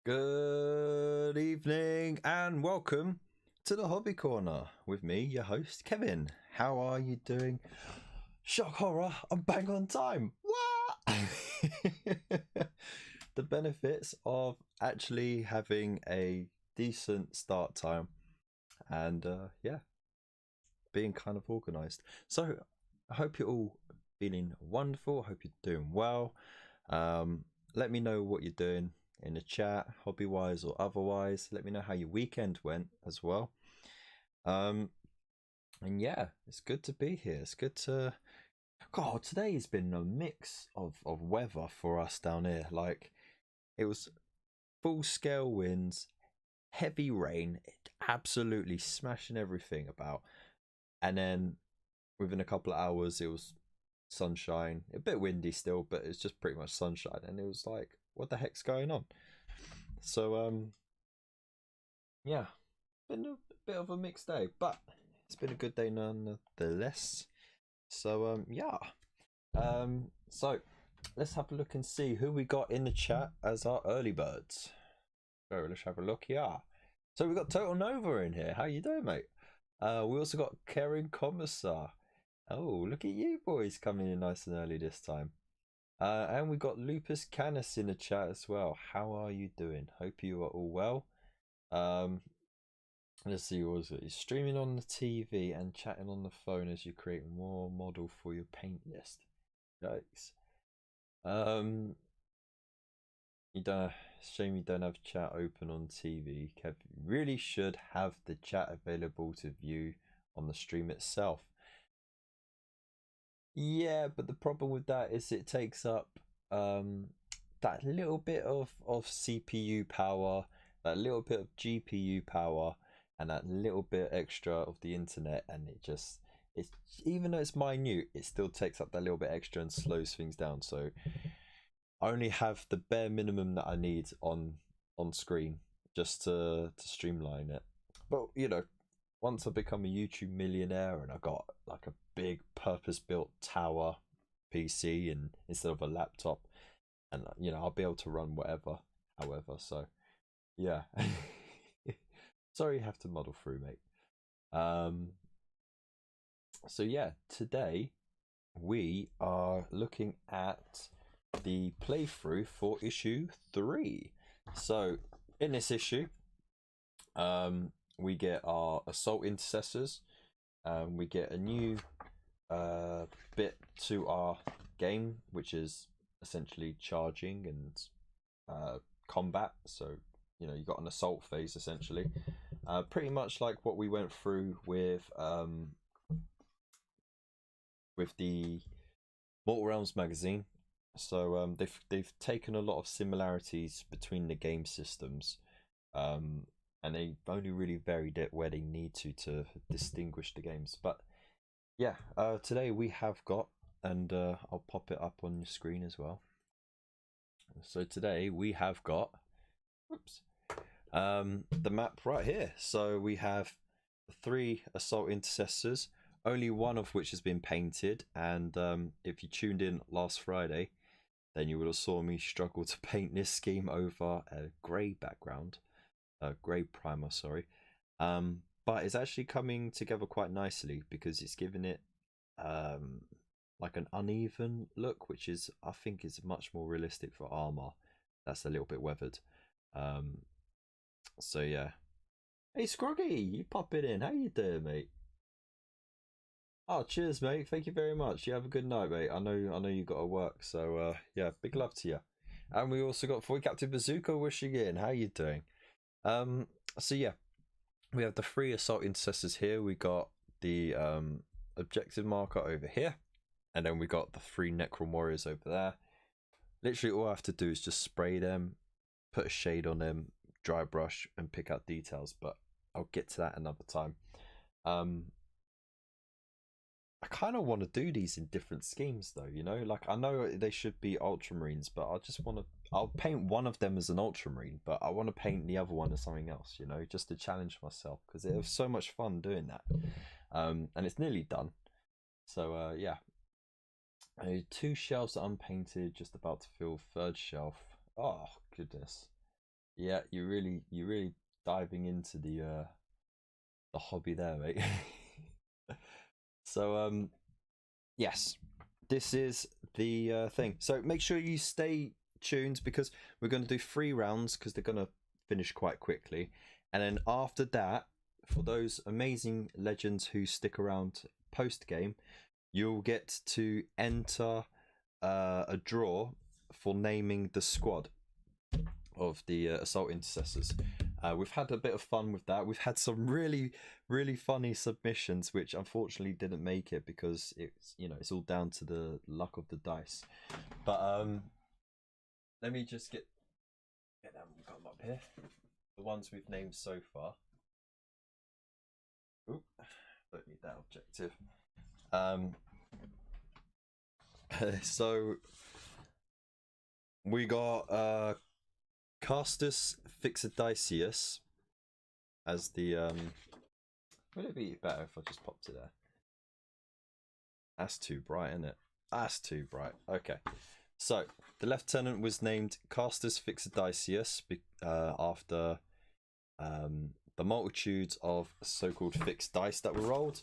Good evening and welcome to the Hobby Corner with me, your host, Kevin. How are you doing? Shock horror, I'm bang on time. What? The benefits of actually having a decent start time and being kind of organized. So I hope you're all feeling wonderful. I hope you're doing well. Let me know what you're doing in the chat, hobby wise or otherwise. Let me know how your weekend went as well. And yeah, it's good to be here. It's good to God, today's been a mix of weather for us down here. Like, it was full scale winds, heavy rain, absolutely smashing everything about. And then within a couple of hours it was sunshine, a bit windy still, but it's just pretty much sunshine. And it was like, what the heck's going on? So yeah, been a bit of a mixed day, but it's been a good day nonetheless. So so let's have a look and see who we got in the chat as our early birds. So let's have a look. Yeah, so we got Total Nova in here. How you doing, mate? We also got Karen Commissar. Oh, look at you boys coming in nice and early this time. And we got Lupus Canis in the chat as well. How are you doing? Hope you are all well. Let's see, what was it? You're streaming on the TV and chatting on the phone as you create more model for your paint list. Yikes. You don't. Shame you don't have chat open on TV. Kev, you really should have the chat available to view on the stream itself. Yeah, but the problem with that is it takes up that little bit of CPU power, that little bit of GPU power, and that little bit extra of the internet, and it's even though it's minute, it still takes up that little bit extra and slows things down. So I only have the bare minimum that I need on screen just to streamline it. But you know, once I become a YouTube millionaire and I got like a big purpose-built tower PC and instead of a laptop, and you know, I'll be able to run whatever, however. So yeah. Sorry you have to muddle through, mate. So yeah, today we are looking at the playthrough for issue 3. So in this issue, we get our Assault Intercessors. We get a new bit to our game, which is essentially charging and combat. So you know, you got an assault phase essentially, pretty much like what we went through with the Mortal Realms magazine. So they've taken a lot of similarities between the game systems, and they've only really varied it where they need to distinguish the games. But yeah, today we have got, and I'll pop it up on your screen as well. So today we have got, the map right here. So we have 3 Assault Intercessors, only one of which has been painted. And if you tuned in last Friday, then you would have saw me struggle to paint this scheme over a grey background, a grey primer, sorry. But it's actually coming together quite nicely because it's giving it like an uneven look, which is, I think, is much more realistic for armor that's a little bit weathered. So yeah. Hey Scroggy, you pop it in. How you doing, mate? Oh, cheers, mate. Thank you very much. You have a good night, mate. I know you got to work, so yeah, big love to you. And we also got Boy Captain Bazooka wishing in. How you doing? So yeah, we have the 3 Assault Intercessors here. We got the objective marker over here, and then we got the 3 Necron Warriors over there. Literally all I have to do is just spray them, put a shade on them, dry brush, and pick out details, but I'll get to that another time. I kind of want to do these in different schemes though, you know, like I know they should be ultramarines, but I'll paint one of them as an ultramarine, but I want to paint the other one as something else, you know, just to challenge myself, because it was so much fun doing that. And it's nearly done. So yeah, 2 shelves are unpainted, just about to fill 3rd shelf. Oh goodness, Yeah, you're really diving into the hobby there, mate. So yes, this is the thing. So make sure you stay tuned because we're going to do 3 rounds because they're going to finish quite quickly, and then after that, for those amazing legends who stick around post game, you'll get to enter a draw for naming the squad of the Assault Intercessors. We've had a bit of fun with that. We've had some really funny submissions, which unfortunately didn't make it because it's, you know, it's all down to the luck of the dice. But let me just get them up here. The ones we've named so far. Oop, don't need that objective. So we got Castus Fixodicius as the would it be better if I just popped it there? That's too bright, isn't it? That's too bright. Okay, so the lieutenant was named Castus Fixodicius after the multitude of so-called fixed dice that were rolled.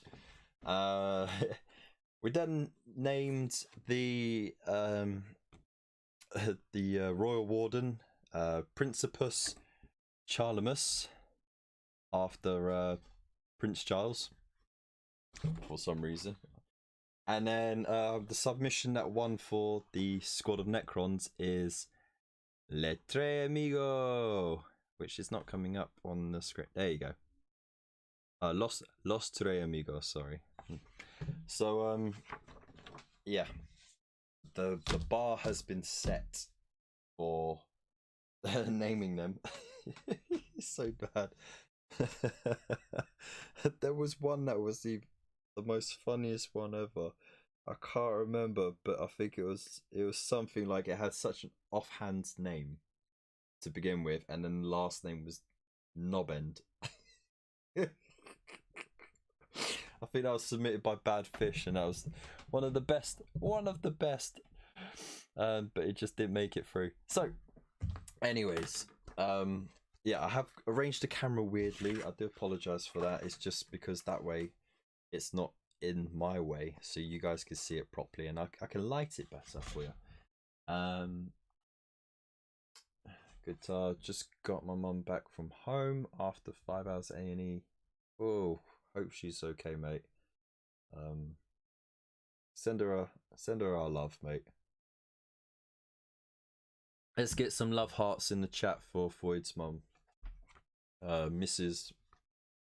We then named the Royal Warden Principus Charlemus after Prince Charles for some reason. And then the submission that won for the squad of Necrons is Le Tre Amigo, which is not coming up on the script. There you go. Los Tre Amigos, sorry. So yeah, the bar has been set for naming them. It's so bad. There was one that was the most funniest one ever. I can't remember, but I think it was something like it had such an offhand name to begin with, and then the last name was Knobend. I think that was submitted by Bad Fish, and that was one of the best. But it just didn't make it through. So, anyways, yeah, I have arranged the camera weirdly. I do apologize for that. It's just because that way it's not in my way, so you guys can see it properly, and I can light it better for you. Guitar just got my mum back from home after 5 hours A&E. Oh, hope she's okay, mate. Send her our love, mate. Let's get some love hearts in the chat for Foyd's mum, Mrs.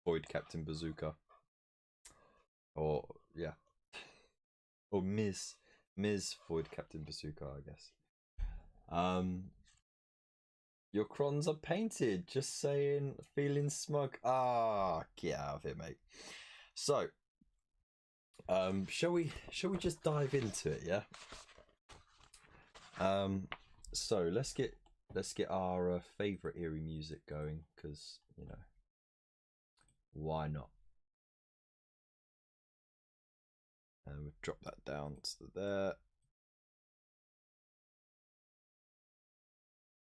Foyd Captain Bazooka, or yeah, or Ms. Foyd Captain Bazooka, I guess. Your crons are painted. Just saying, feeling smug. Ah, get out of here, mate. So, shall we just dive into it? Yeah. So let's get our favorite eerie music going, because you know, why not? And we'll drop that down to there.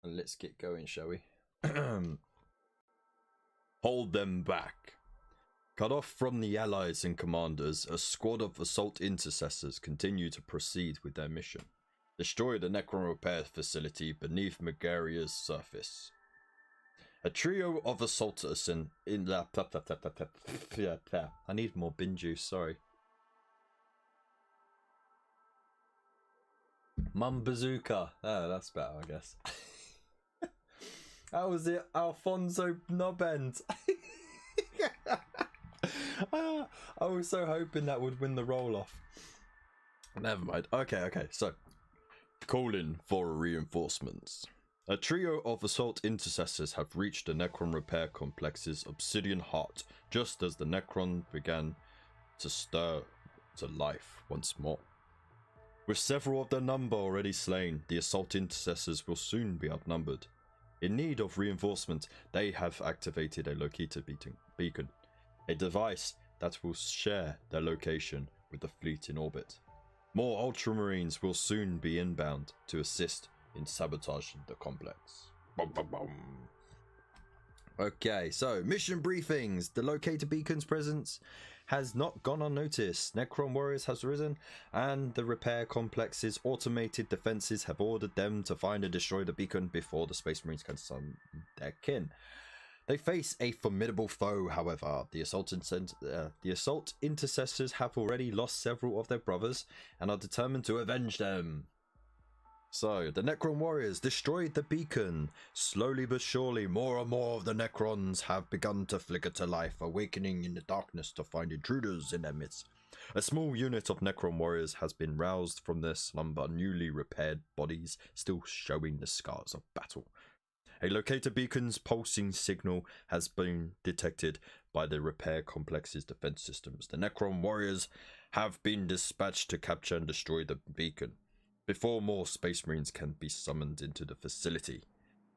And let's get going, shall we? Hold them back. Cut off from the allies and commanders, a squad of Assault Intercessors continue to proceed with their mission. Destroy the Necron repair facility beneath Megaria's surface. A trio of assaulters in la... I need more bin juice, sorry. Mum Bazooka. Oh, that's better, I guess. That was it, Alfonso Knobend. I was so hoping that would win the roll-off. Never mind. Okay, so calling for reinforcements. A trio of Assault Intercessors have reached the Necron repair complex's obsidian heart, just as the Necron began to stir to life once more. With several of their number already slain, the Assault Intercessors will soon be outnumbered. In need of reinforcement, they have activated a locator beacon, a device that will share their location with the fleet in orbit. More Ultramarines will soon be inbound to assist in sabotaging the complex. Boom, boom, boom. Okay, so mission briefings. The locator beacon's presence has not gone unnoticed. Necron Warriors has risen, and the repair complex's automated defenses have ordered them to find and destroy the beacon before the Space Marines can summon their kin. They face a formidable foe, however. The Assault Intercessors have already lost several of their brothers and are determined to avenge them. So, the Necron Warriors destroyed the beacon. Slowly but surely, more and more of the Necrons have begun to flicker to life, awakening in the darkness to find intruders in their midst. A small unit of Necron Warriors has been roused from their slumber, newly repaired bodies still showing the scars of battle. A locator beacon's pulsing signal has been detected by the repair complex's defense systems. The Necron Warriors have been dispatched to capture and destroy the beacon before more Space Marines can be summoned into the facility.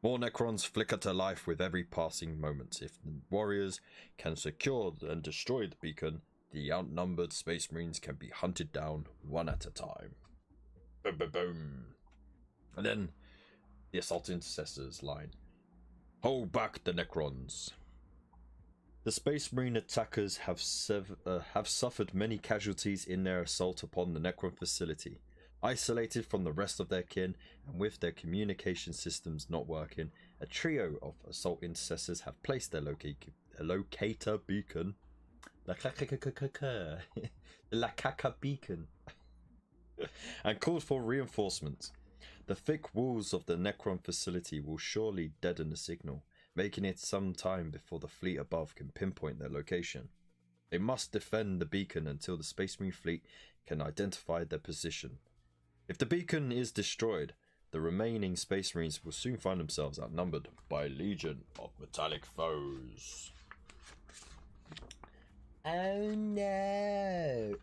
More Necrons flicker to life with every passing moment. If the Warriors can secure and destroy the beacon, the outnumbered Space Marines can be hunted down one at a time. Boom, boom, boom. And then the Assault Intercessors line. Hold back the Necrons. The Space Marine attackers have suffered many casualties in their assault upon the Necron facility. Isolated from the rest of their kin, and with their communication systems not working, a trio of Assault Intercessors have placed their locator beacon, the Lakaka beacon, and called for reinforcements. The thick walls of the Necron facility will surely deaden the signal, making it some time before the fleet above can pinpoint their location. They must defend the beacon until the Space Marine fleet can identify their position. If the beacon is destroyed, the remaining Space Marines will soon find themselves outnumbered by a legion of metallic foes. Oh no!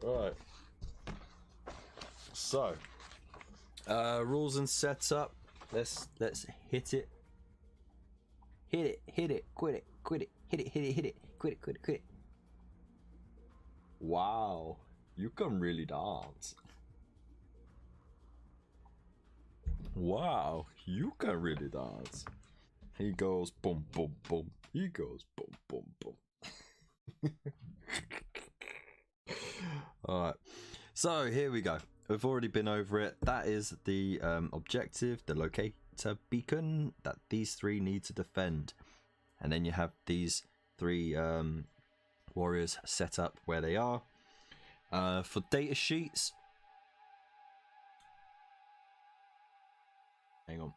Right. So, rules and setup. Let's hit it. Hit it, quit it, hit it, quit it. Wow. You can really dance. Wow, you can really dance. He goes boom, boom, boom. He goes boom, boom, boom. Alright, so here we go. We've already been over it. That is the objective, the locator beacon that these three need to defend. And then you have these three warriors set up where they are. For data sheets, hang on,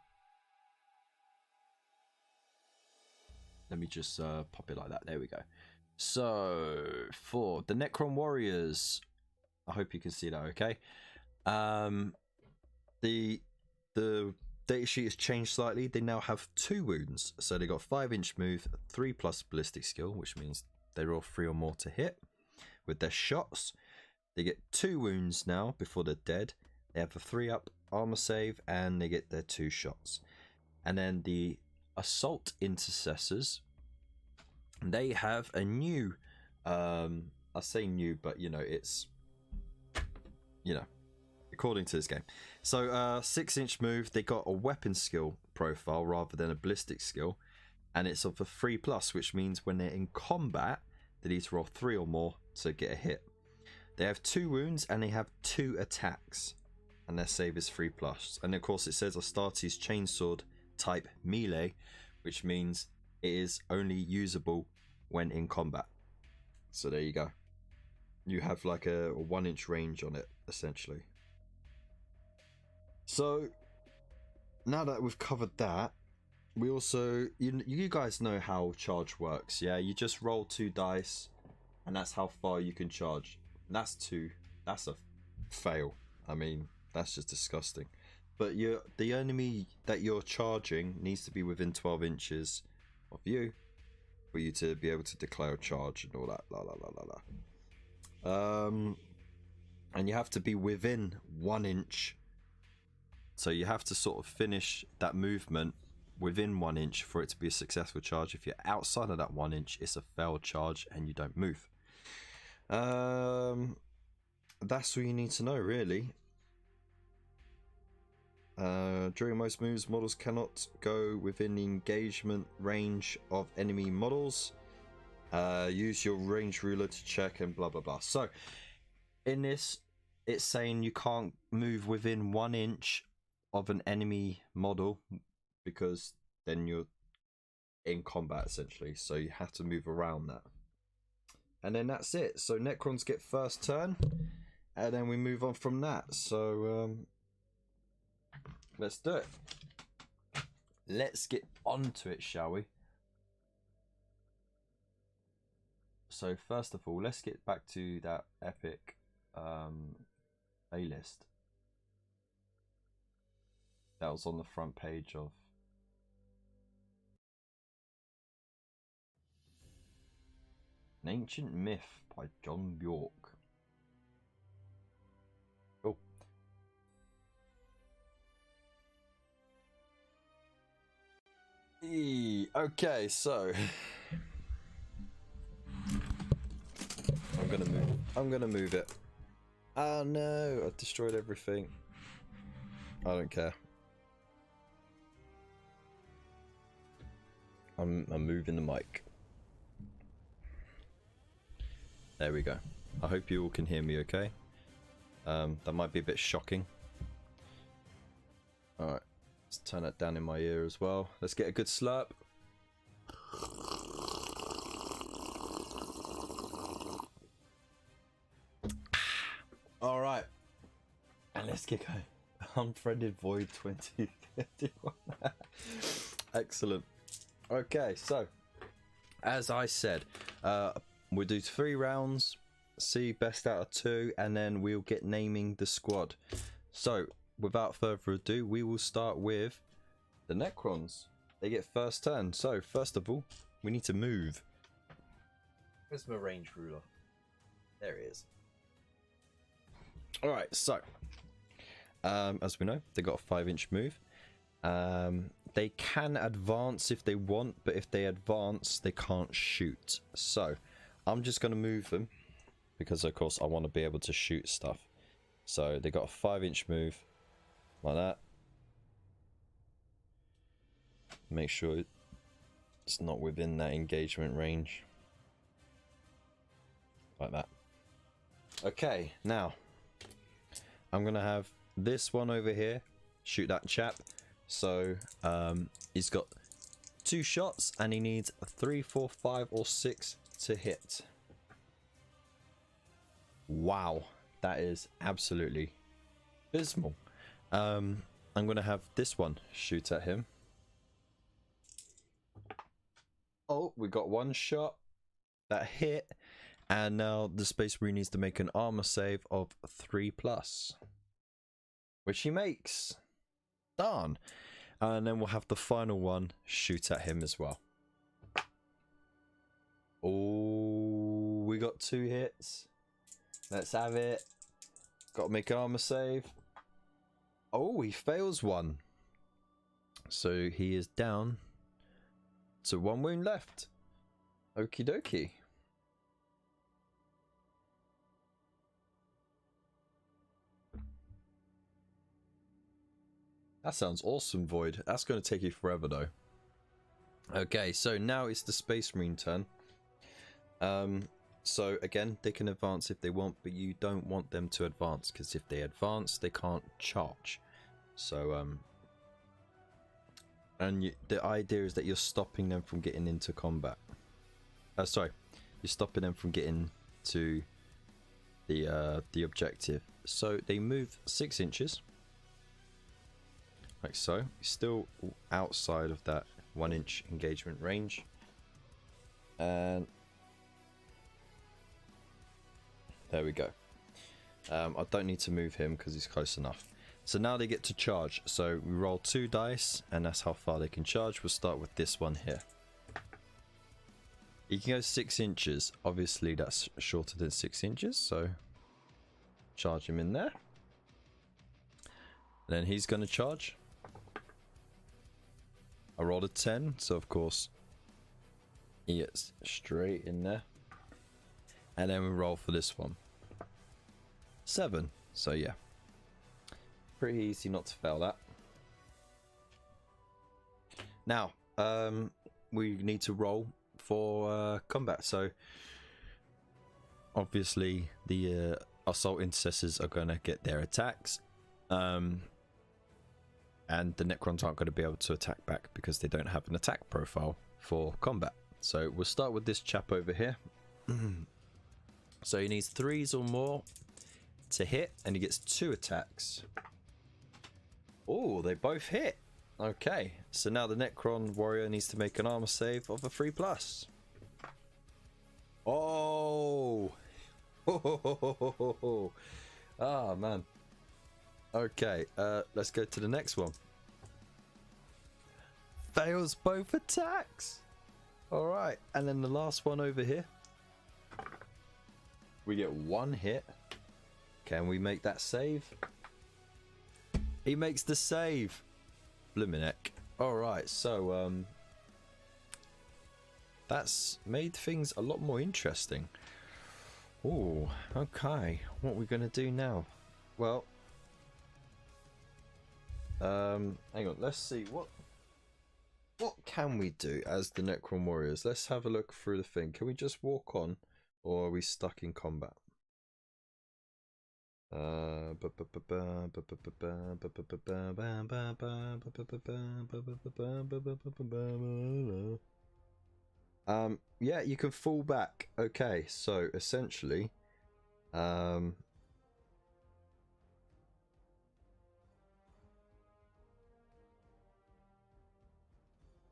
let me just pop it like that. There we go. So for the Necron Warriors, I hope you can see that okay. The data sheet has changed slightly. They now have 2 wounds, so they got 5-inch move, 3+ ballistic skill, which means they roll 3 or more to hit with their shots. They get 2 wounds now before they're dead. They have a 3-up armor save, and they get their 2 shots. And then the Assault Intercessors, they have a new, I say new, but you know, it's, you know, according to this game. So 6-inch move, they got a weapon skill profile rather than a ballistic skill, and it's of a 3+, which means when they're in combat, they need to roll 3 or more to get a hit. They have 2 wounds and they have 2 attacks, and their save is 3+. And of course it says Astartes chainsword type melee, which means it is only usable when in combat. So there you go. You have like a 1-inch range on it essentially. So now that we've covered that, we also, you guys know how charge works, yeah? You just roll 2 dice and that's how far you can charge. That's 2. That's a fail. I mean, that's just disgusting. But the enemy that you're charging needs to be within 12 inches of you for you to be able to declare a charge and all that. And you have to be within 1 inch. So you have to sort of finish that movement within 1 inch for it to be a successful charge. If you're outside of that 1 inch, it's a failed charge and you don't move. That's all you need to know, really. During most moves, models cannot go within the engagement range of enemy models. Use your range ruler to check and blah blah blah. So in this, it's saying you can't move within 1 inch of an enemy model because then you're in combat essentially. So you have to move around that. And then that's it. So Necrons get first turn, and then we move on from that. So let's do it. Let's get onto it, shall we? So first of all, let's get back to that epic playlist that was on the front page of An Ancient Myth by John Bjork. Cool. Okay, so I'm gonna move it. Oh no, I destroyed everything. I don't care. I'm moving the mic. There we go. I hope you all can hear me okay. That might be a bit shocking. Alright, let's turn that down in my ear as well. Let's get a good slurp. Alright. And let's get going. Unfriended Void 2051. Excellent. Okay, so as I said, we'll do 3 rounds, see best out of 2, and then we'll get naming the squad. So without further ado, we will start with the Necrons. They get first turn. So first of all, we need to move. Where's my range ruler? There it is. Alright, so as we know, they got a 5-inch move. They can advance if they want, but if they advance, they can't shoot. So I'm just going to move them because, of course, I want to be able to shoot stuff. So they got a 5-inch move like that. Make sure it's not within that engagement range. Like that. Okay, now I'm going to have this one over here shoot that chap. So he's got 2 shots and he needs 3, 4, 5 or 6 to hit. Wow, that is absolutely abysmal. I'm gonna have this one shoot at him. Oh, we got 1 shot that hit, and now the Space Marine needs to make an armor save of 3+, which he makes. Darn. And then we'll have the final one shoot at him as well. Oh, we got 2 hits. Let's have it. Got to make an armor save. Oh, he fails 1. So he is down to 1 wound left. Okie dokie. That sounds awesome, Void. That's going to take you forever, though. Okay, so now it's the Space Marine turn. So, again, they can advance if they want, but you don't want them to advance, because if they advance, they can't charge. So, and the idea is that you're stopping them from getting into combat. Sorry, you're stopping them from getting to the objective. So, they move 6 inches. Like so. Still outside of that 1-inch engagement range. And there we go. I don't need to move him because he's close enough. So now they get to charge. So we roll 2 dice and that's how far they can charge. We'll start with this one here. He can go 6 inches. Obviously that's shorter than 6 inches. So charge him in there. And then he's going to charge. I rolled a 10, so of course he gets straight in there. And then we roll for this one. 7, so yeah. Pretty easy not to fail that. Now, we need to roll for combat. So, obviously, the Assault Intercessors are going to get their attacks. And the Necrons aren't going to be able to attack back because they don't have an attack profile for combat. So, we'll start with this chap over here. So, he needs 3s or more to hit, and he gets 2 attacks. Oh, they both hit. Okay, so now the Necron Warrior needs to make an armor save of a 3+. Oh! Ah, man. Okay, let's go to the next one. Fails both attacks. Alright, and then the last one over here. We get 1 hit. Can we make that save? He makes the save. Bluminek. Alright, so that's made things a lot more interesting. Oh, okay. What are we gonna do now? Well, hang on, let's see what can we do as the Necron Warriors. Let's have a look through the thing. Can we just walk on, or are we stuck in combat? Yeah, you can fall back. Okay, so essentially, you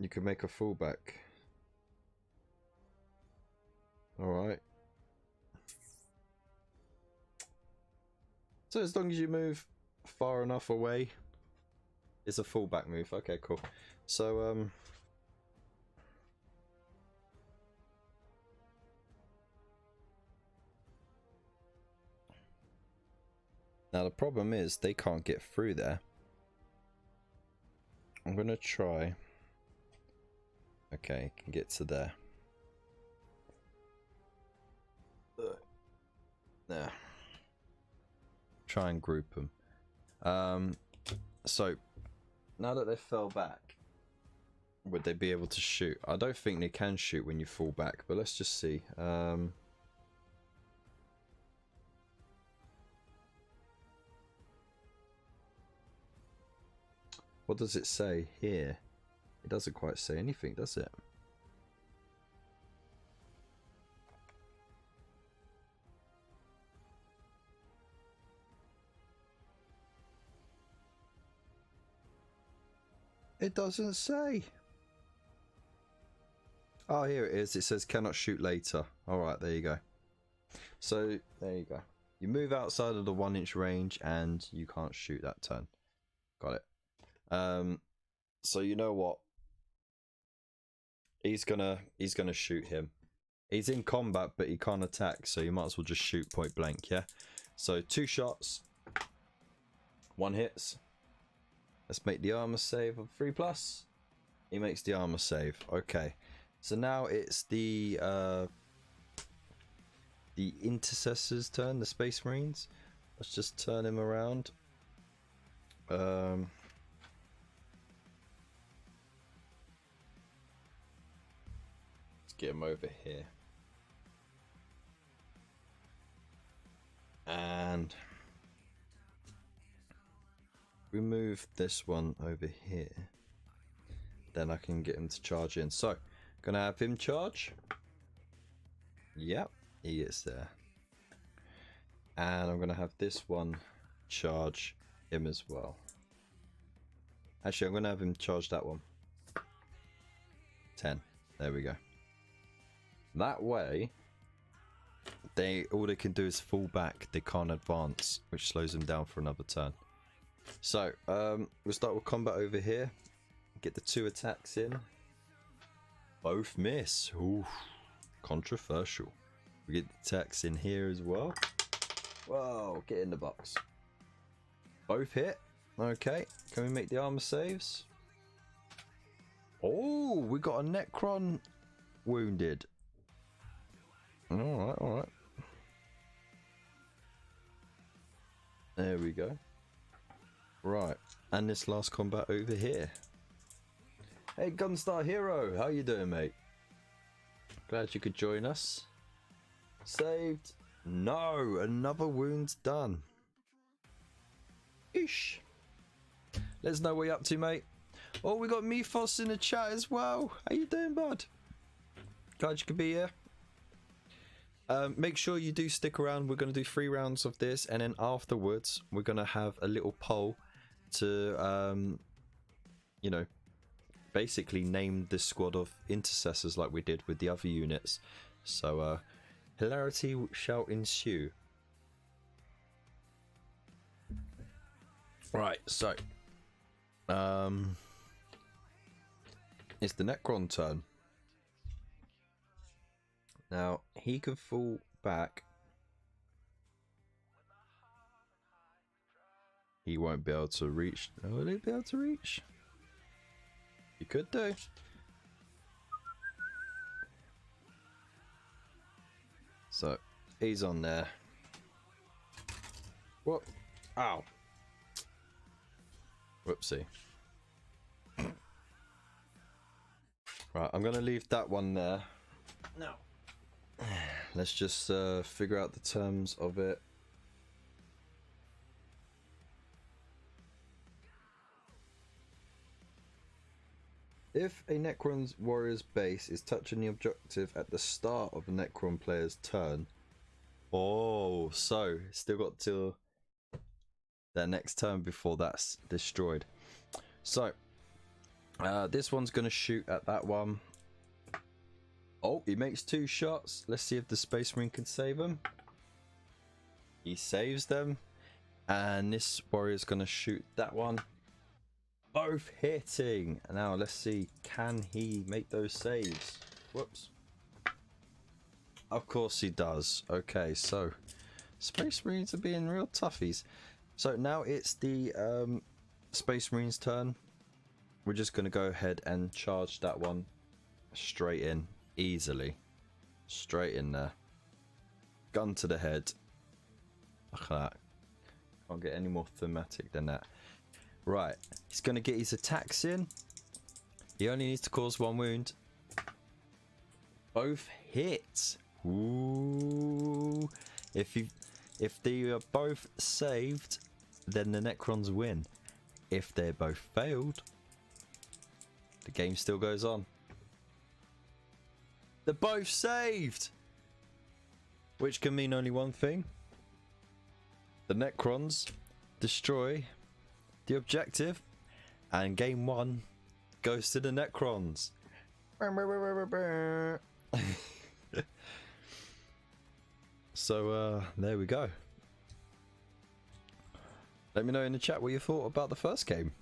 can make a fallback. All right. So as long as you move far enough away, it's a fallback move. Okay, cool. So now the problem is they can't get through there. I'm gonna try. Okay, can get to there. There. Try and group them. So now that they fell back, would they be able to shoot? I don't think they can shoot when you fall back, but let's just see. What does it say here? It doesn't quite say anything, does it? It doesn't say. Oh, here it is. It says cannot shoot later. Alright, there you go. So, there you go. You move outside of the 1-inch range and you can't shoot that turn. Got it. So you know what? He's gonna shoot him. He's in combat, but he can't attack, so you might as well just shoot point blank, yeah? So 2 shots. 1 hits. Let's make the armor save of 3+. He makes the armor save. Okay. So now it's the Intercessor's turn, the Space Marines. Let's just turn him around. Let's get him over here. And we move this one over here, then I can get him to charge in. So gonna have him charge. Yep, he is there. And I'm gonna have this one charge him as well. Actually, I'm gonna have him charge that one. 10. There we go. That way all they can do is fall back. They can't advance, which slows them down for another turn. So, we'll start with combat over here. Get the 2 attacks in. Both miss. Ooh, controversial. We get the attacks in here as well. Whoa, get in the box. Both hit. Okay, can we make the armor saves? Oh, we got a Necron wounded. Alright, alright. There we go. Right, and this last combat over here. Hey, Gunstar Hero, how you doing, mate? Glad you could join us. Saved? No, another wound's done. Ish. Let us know what you're up to, mate. Oh, we got Mephos in the chat as well. How you doing, bud? Glad you could be here. Make sure you do stick around. We're going to do 3 rounds of this, and then afterwards we're going to have a little poll to, you know, basically name this squad of intercessors like we did with the other units. So hilarity shall ensue. Right, so it's the Necron turn. Now he can fall back. He won't be able to reach. Oh, will he be able to reach? You could do. So he's on there. What? Ow. Whoopsie. Right, I'm gonna leave that one there. No. Let's just figure out the terms of it. If a Necron Warriors base is touching the objective at the start of a Necron player's turn, oh, so still got till their next turn before that's destroyed. So this one's going to shoot at that one. Oh, he makes 2 shots. Let's see if the Space Marine can save him. He saves them, and this warrior's going to shoot that one. Both hitting. Now let's see, can he make those saves? Whoops. Of course he does. Okay, so Space Marines are being real toughies. So now it's the Space Marines turn. We're just going to go ahead and charge that one straight in, easily. Straight in there. Gun to the head. Look at that. Can't get any more thematic than that. Right, he's going to get his attacks in. He only needs to cause 1 wound. Both hits. Ooh. If they are both saved, then the Necrons win. If they're both failed, the game still goes on. They're both saved! Which can mean only one thing. The Necrons destroy the objective, and game 1 goes to the Necrons. So there we go. Let me know in the chat what you thought about the first game.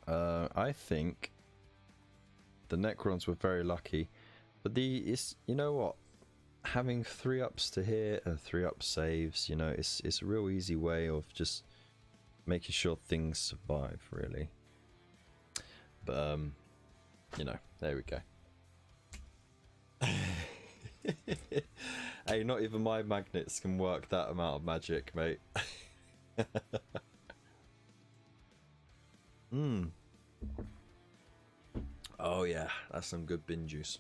I think the Necrons were very lucky, but you know what? Having 3-ups to hit and 3-up saves, you know, it's a real easy way of just making sure things survive, really. But you know, there we go. Hey, not even my magnets can work that amount of magic, mate. Oh yeah, that's some good bin juice.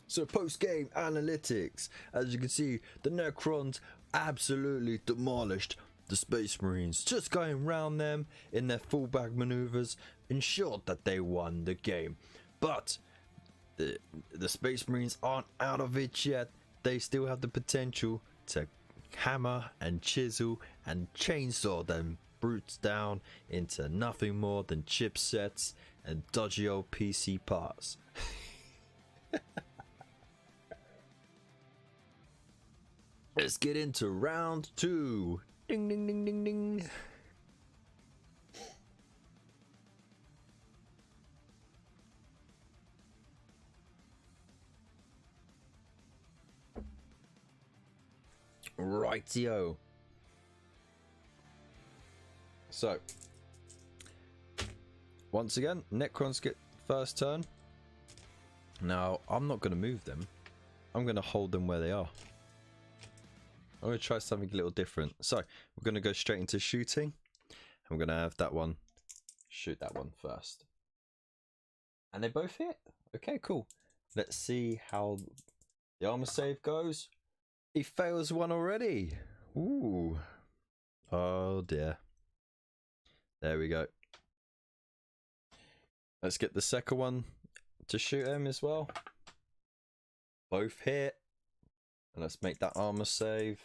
So post-game analytics, as you can see, the Necrons absolutely demolished the Space Marines, just going round them in their fullback maneuvers, ensured that they won the game. But the Space Marines aren't out of it yet. They still have the potential to hammer and chisel and chainsaw them brutes down into nothing more than chipsets and dodgy old PC parts. Let's get into round 2. Ding ding ding ding ding. Rightio. So once again, Necrons get first turn. Now I'm not going to move them. I'm going to hold them where they are. I'm going to try something a little different. So we're going to go straight into shooting. I'm going to have that one shoot that one first. And they both hit. Okay, cool. Let's see how the armor save goes. He fails one already. Ooh. Oh dear. There we go. Let's get the second one to shoot him as well. Both hit. And let's make that armor save.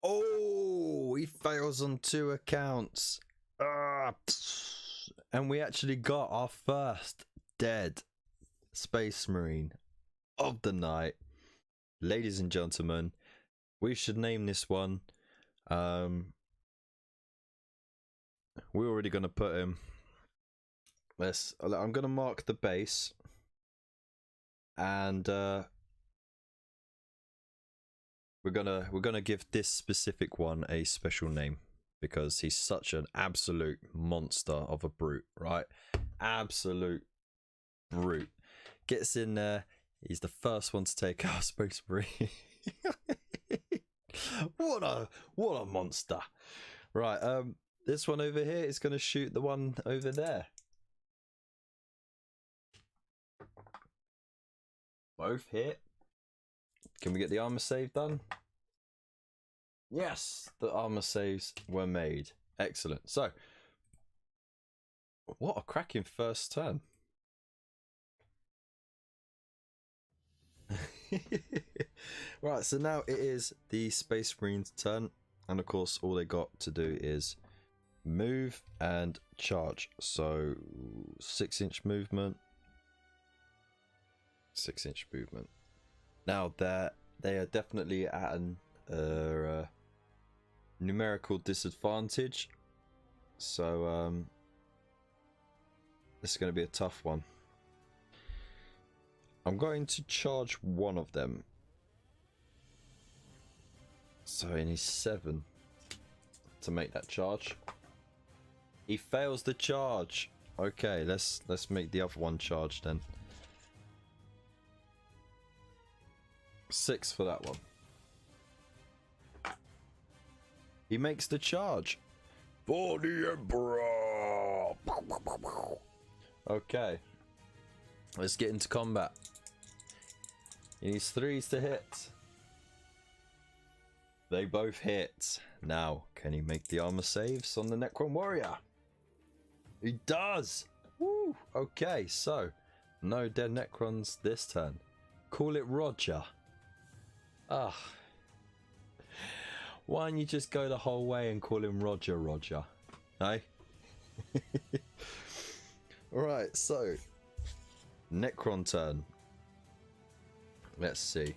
Oh, he fails on 2 accounts. And we actually got our first dead Space Marine of the night. Ladies and gentlemen, we should name this one. We're already going to put him. I'm going to mark the base. And we're gonna give this specific one a special name because he's such an absolute monster of a brute, right? Absolute brute. Gets in there. He's the first one to take our Space Marine. What a monster! Right, this one over here is gonna shoot the one over there. Both hit. Can we get the armor save done? Yes, the armor saves were made. Excellent. So, what a cracking first turn. Right, so now it is the Space Marine's turn. And of course, all they got to do is move and charge. So, 6-inch movement. 6-inch movement. Now they are definitely at an numerical disadvantage, so this is going to be a tough one. I'm going to charge one of them, so he needs 7 to make that charge. He fails the charge. Okay, let's make the other one charge then. 6 for that one. He makes the charge. For the Emperor! Okay. Let's get into combat. He needs 3s to hit. They both hit. Now, can he make the armor saves on the Necron Warrior? He does! Woo! Okay, so, no dead Necrons this turn. Call it Roger. Ah, why don't you just go the whole way and call him Roger, Roger? Hey? Alright, so Necron turn. Let's see.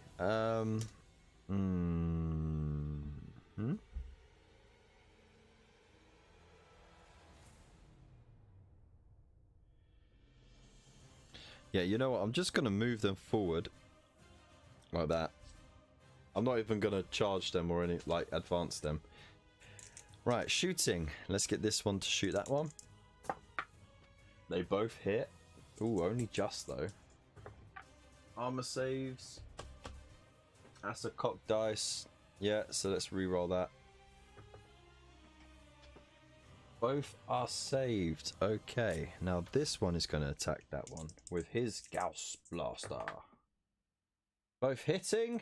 Yeah, you know what? I'm just gonna move them forward like that. I'm not even gonna charge them or any like advance them. Right, shooting. Let's get this one to shoot that one. They both hit. Ooh, only just though. Armor saves. That's a cock dice. Yeah, so let's re-roll that. Both are saved. Okay, now this one is going to attack that one with his Gauss Blaster. Both hitting.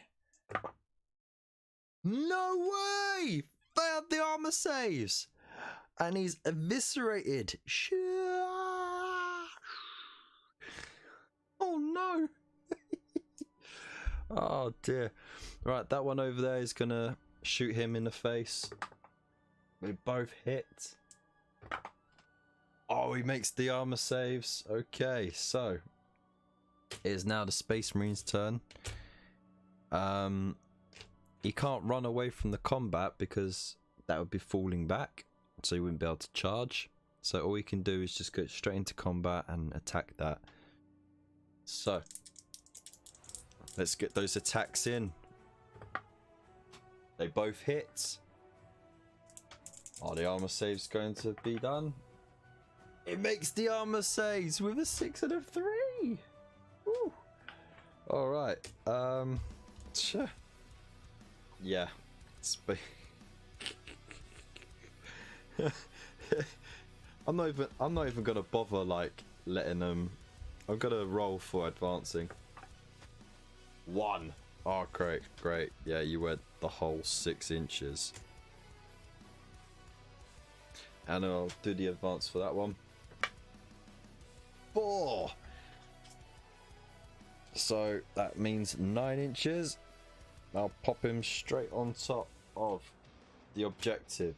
No way! Failed the armor saves. And he's eviscerated. Oh no. Oh dear. Right, that one over there is going to shoot him in the face. They both hit. Oh, he makes the armor saves. Okay, so it is now the Space Marine's turn. He can't run away from the combat because that would be falling back, so he wouldn't be able to charge. So all he can do is just go straight into combat and attack that. So let's get those attacks in. They both hit. Oh, the armor save's going to be done. It makes the armor saves with a 6 and a 3. Woo. All right. Sure. Yeah. I'm not even gonna bother like letting them. I'm gonna roll for advancing. 1. Oh, great. Yeah, you went the whole 6 inches. And I'll do the advance for that one. 4. So that means 9 inches. I'll pop him straight on top of the objective.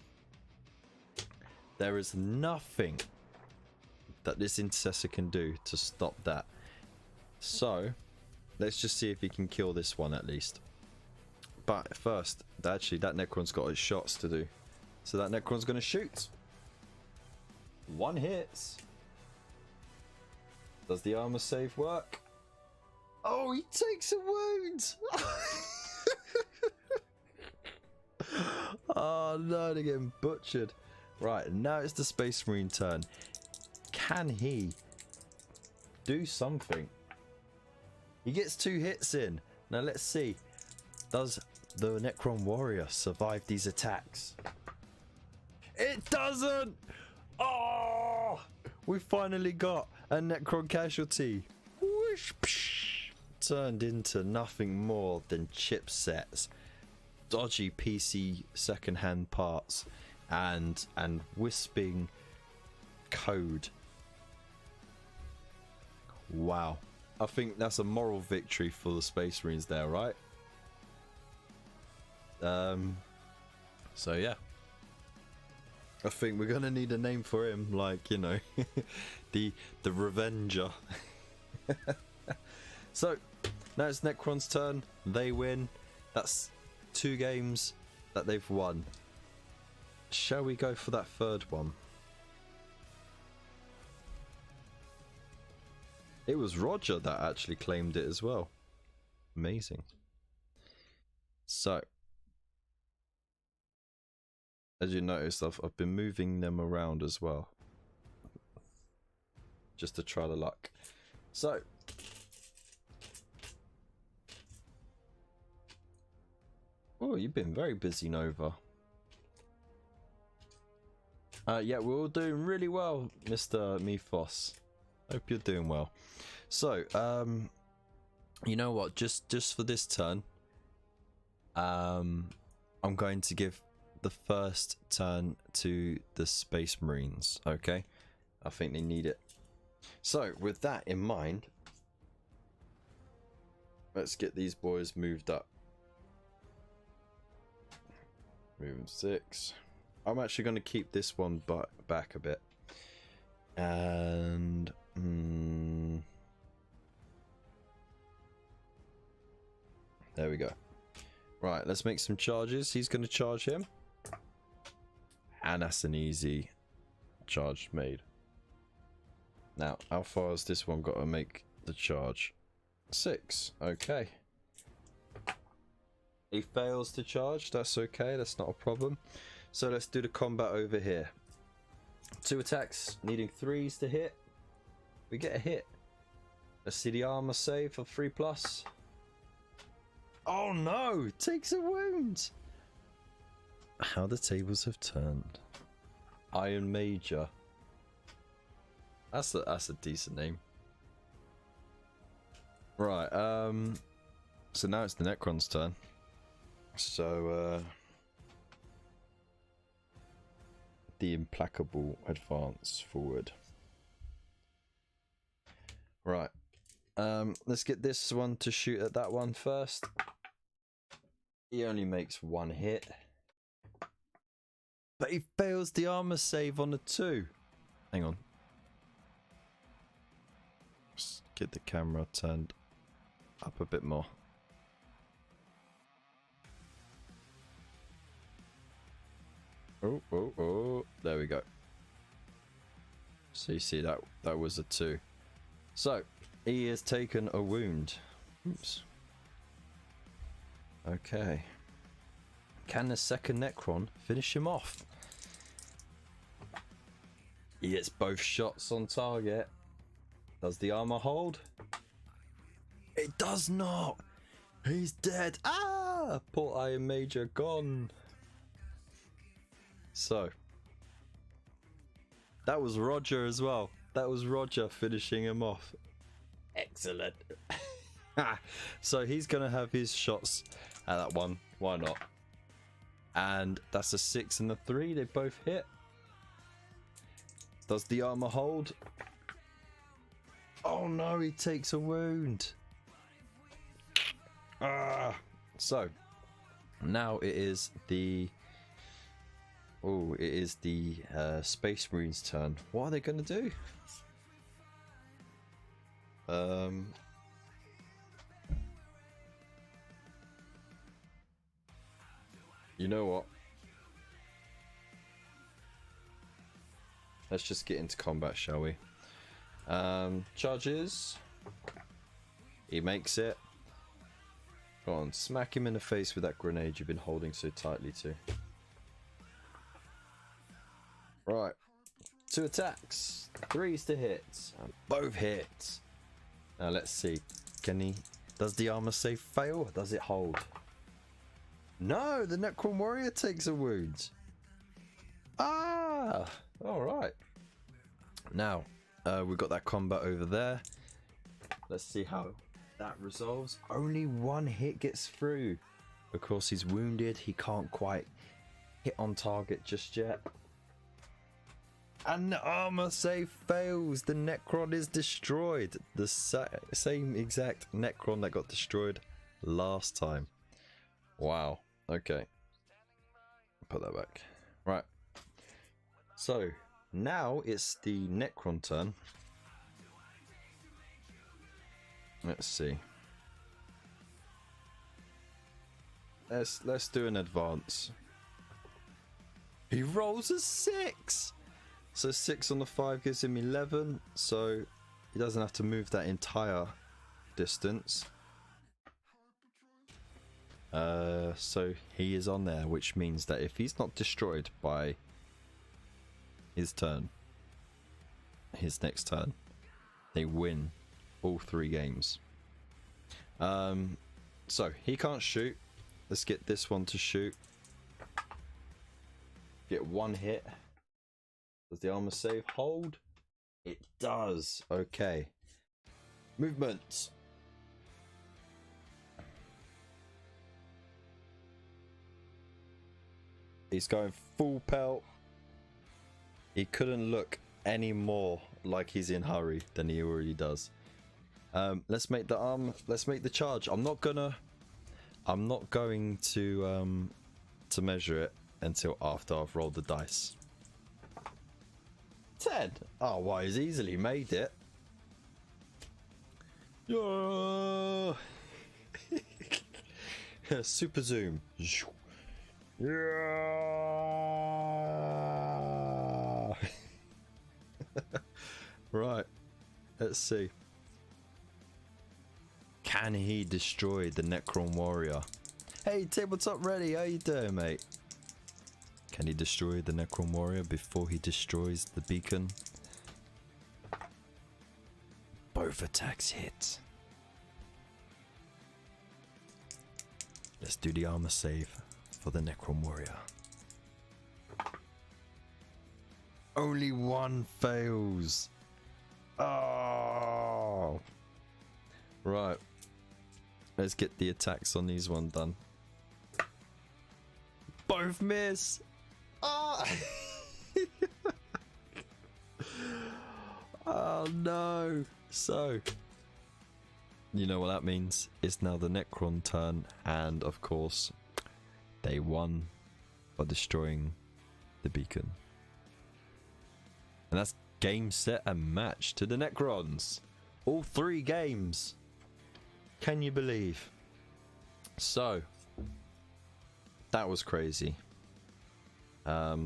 There is nothing that this Intercessor can do to stop that. So let's just see if he can kill this one at least. But first, actually that Necron's got his shots to do. So that Necron's going to shoot. 1 hits. Does the armor save work? Oh, he takes a wound. Oh no, they're getting butchered. Right, now it's the Space Marine turn. Can he do something? He gets 2 hits in. Now let's see. Does the Necron Warrior survive these attacks? It doesn't! Oh! We finally got a Necron casualty. Whoosh, psh, turned into nothing more than chipsets, dodgy PC second-hand parts, and wisping code. Wow. I think that's a moral victory for the Space Marines there, right? So yeah. I think we're gonna need a name for him, like, you know, the Revenger. So now it's Necron's turn. They win. That's 2 games that they've won. Shall we go for that 3rd one? It was Roger that actually claimed it as well. Amazing. So, as you noticed, I've been moving them around as well, just to try the luck. So, oh, you've been very busy, Nova. Yeah, we're all doing really well, Mr. Mephos. Hope you're doing well. So, you know what? Just for this turn, I'm going to give the first turn to the Space Marines. Okay, I think they need it. So, with that in mind, let's get these boys moved up. Move 6. I'm actually going to keep this one back a bit. And there we go. Right, let's make some charges. He's going to charge him. And that's an easy charge made. Now, how far has this one got to make the charge? 6. Okay. He fails to charge. That's okay. That's not a problem. So let's do the combat over here. 2 attacks, needing 3s to hit. We get a hit. Let's see the armor save for 3+. Oh no! Takes a wound! How the tables have turned. Iron Major. That's a decent name. Right, so now it's the Necron's turn. So, the implacable advance forward. Right. Let's get this one to shoot at that one first. He only makes 1 hit. But he fails the armor save on a 2. Hang on. Just get the camera turned up a bit more. Oh, there we go. So you see that was a 2. So he has taken a wound. Oops. Okay. Can the second Necron finish him off? He gets both shots on target. Does the armor hold? It does not. He's dead. Ah! Poor Iron Major gone. So, That was Roger as well. That was Roger finishing him off. Excellent. So he's going to have his shots at that one. Why not? And that's a 6 and a 3. They both hit. Does the armor hold? Oh no, he takes a wound. So now it is the Space Marines turn. What are they gonna do? You know what? Let's just get into combat, shall we? Charges. He makes it. Go on, smack him in the face with that grenade you've been holding so tightly to. Right. 2 attacks. 3s to hit. And both hits. Now let's see. Can he... Does the armor save fail? Or does it hold? No! The Necron Warrior takes a wound. Ah! Alright. Now, we've got that combat over there. Let's see how that resolves. Only 1 hit gets through. Of course, he's wounded. He can't quite hit on target just yet. And the armor save fails. The Necron is destroyed. The same exact Necron that got destroyed last time. Wow. Okay. Put that back. Right. So, now it's the Necron turn. Let's see. Let's do an advance. He rolls a 6. So 6 on the 5 gives him 11. So he doesn't have to move that entire distance. So he is on there, which means that if he's not destroyed by his turn, his next turn, they win all 3 games. So he can't shoot. Let's get this one to shoot. Get 1 hit. Does the armor save hold? It does. Okay. Movement. He's going full pelt. He couldn't look any more like he's in hurry than he already does. Let's make the arm. Let's make the charge. I'm not going to measure it until after I've rolled the dice. 10. Oh, well, he's easily made it. Yeah. Super zoom. Yeah. Right. Let's see. Can he destroy the Necron Warrior? Hey, tabletop ready. How you doing, mate? Can he destroy the Necron Warrior before he destroys the beacon? Both attacks hit. Let's do the armor save for the Necron Warrior. Only 1 fails. Oh. Right. Let's get the attacks on these one done. Both miss. Oh. Oh no. So, you know what that means. It's now the Necron turn, and of course, they won by destroying the beacon. And that's game, set, and match to the Necrons. All 3 games. Can you believe? So, that was crazy. I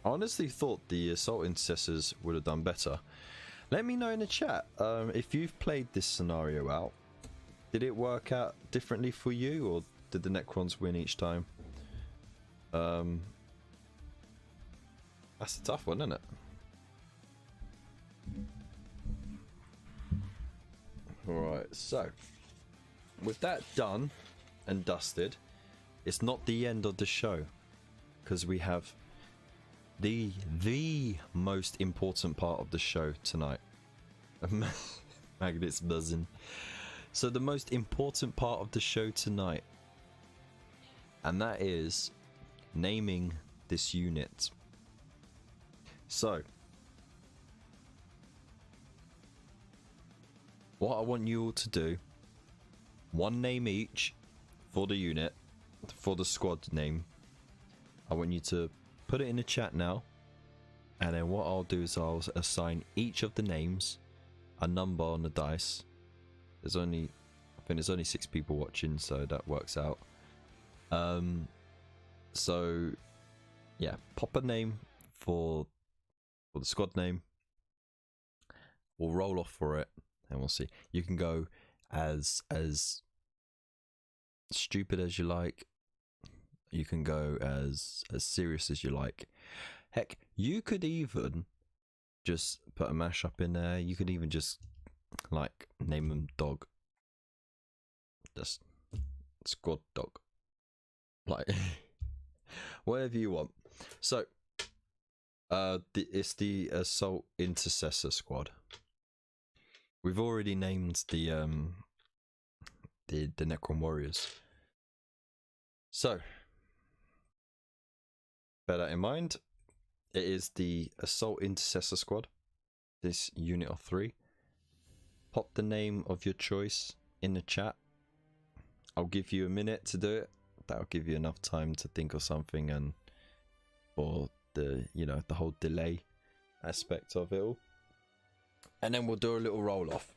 honestly thought the Assault Intercessors would have done better. Let me know in the chat if you've played this scenario out. Did it work out differently for you, or did the Necrons win each time? That's a tough one, isn't it? Alright, so with that done and dusted, it's not the end of the show. because we have the most important part of the show tonight. Magnet's buzzing. So the most important part of the show tonight, and that is naming this unit. So what I want you all to do, one name each for the unit, for the squad name. I want you to put it in the chat now, and then what I'll do is I'll assign each of the names a number on the dice. I think there's only 6 people watching, so that works out. So yeah, pop a name for the squad name. We'll roll off for it and we'll see. You can go as stupid as you like. You can go as serious as you like. Heck, you could even just put a mashup in there. You could even just like name them dog. Just squad dog. Like whatever you want. So it's the Assault Intercessor squad. We've already named the Necron Warriors. So bear that in mind. It is the Assault Intercessor squad. This unit of 3. Pop the name of your choice in the chat. I'll give you a minute to do it. That'll give you enough time to think of something, and for the the whole delay aspect of it all. And then we'll do a little roll off.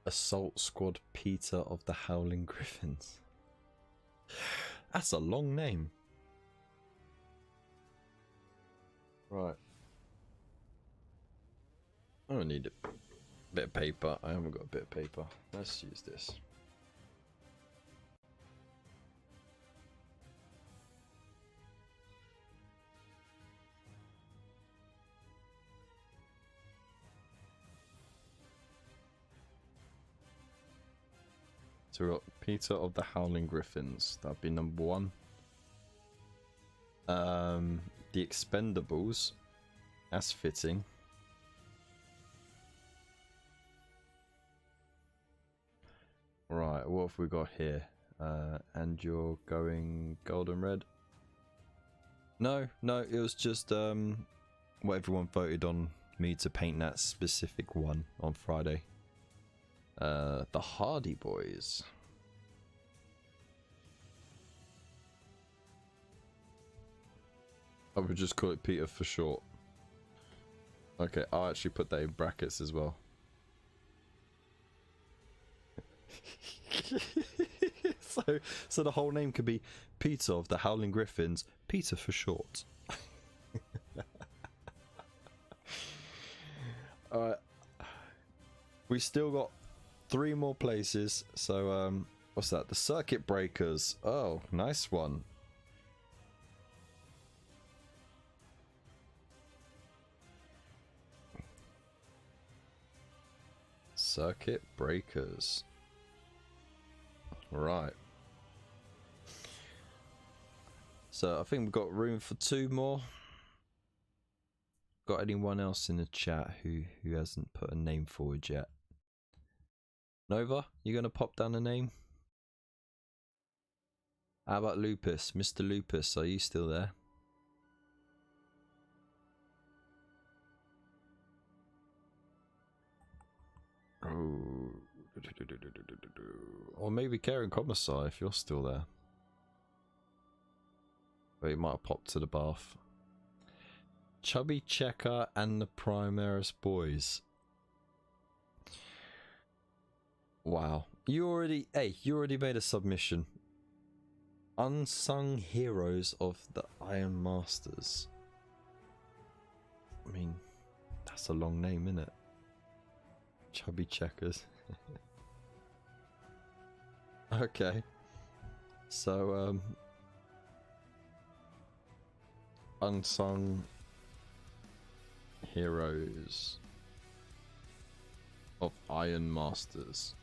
Assault Squad Peter of the Howling Griffins. That's a long name. Right. I don't need a bit of paper. I haven't got a bit of paper. Let's use this. So we've got Peter of the Howling Griffins. That'd be number 1. The Expendables. That's fitting. Right, what have we got here? And you're going gold and red? No, it was just what everyone voted on me to paint that specific one on Friday. The Hardy Boys. I would just call it Peter for short. Okay, I'll actually put that in brackets as well. So the whole name could be Peter of the Howling Griffins. Peter for short. Alright. We still got 3 more places. So what's that? The Circuit Breakers. Oh, nice one. Circuit Breakers. Right. So I think we've got room for 2 more. Got anyone else in the chat who hasn't put a name forward yet? Nova, you gonna pop down a name? How about Lupus? Mr. Lupus, are you still there? Oh. Or maybe Karen Commissar if you're still there. But he might have popped to the bath. Chubby Checker and the Primaris Boys. Wow. You already made a submission. Unsung Heroes of the Iron Masters. I mean, that's a long name, isn't it? Chubby Checkers. Okay. So, Unsung Heroes of Iron Masters.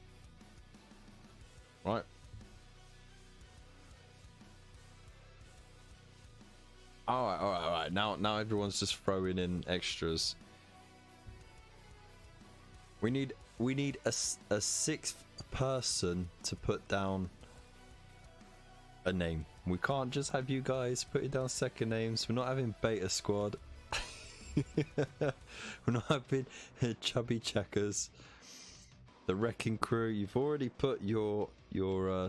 Right. All right. Now everyone's just throwing in extras. We need a sixth person to put down a name. We can't just have you guys putting down second names. We're not having Beta Squad. We're not having Chubby Checkers. The Wrecking Crew. You've already put your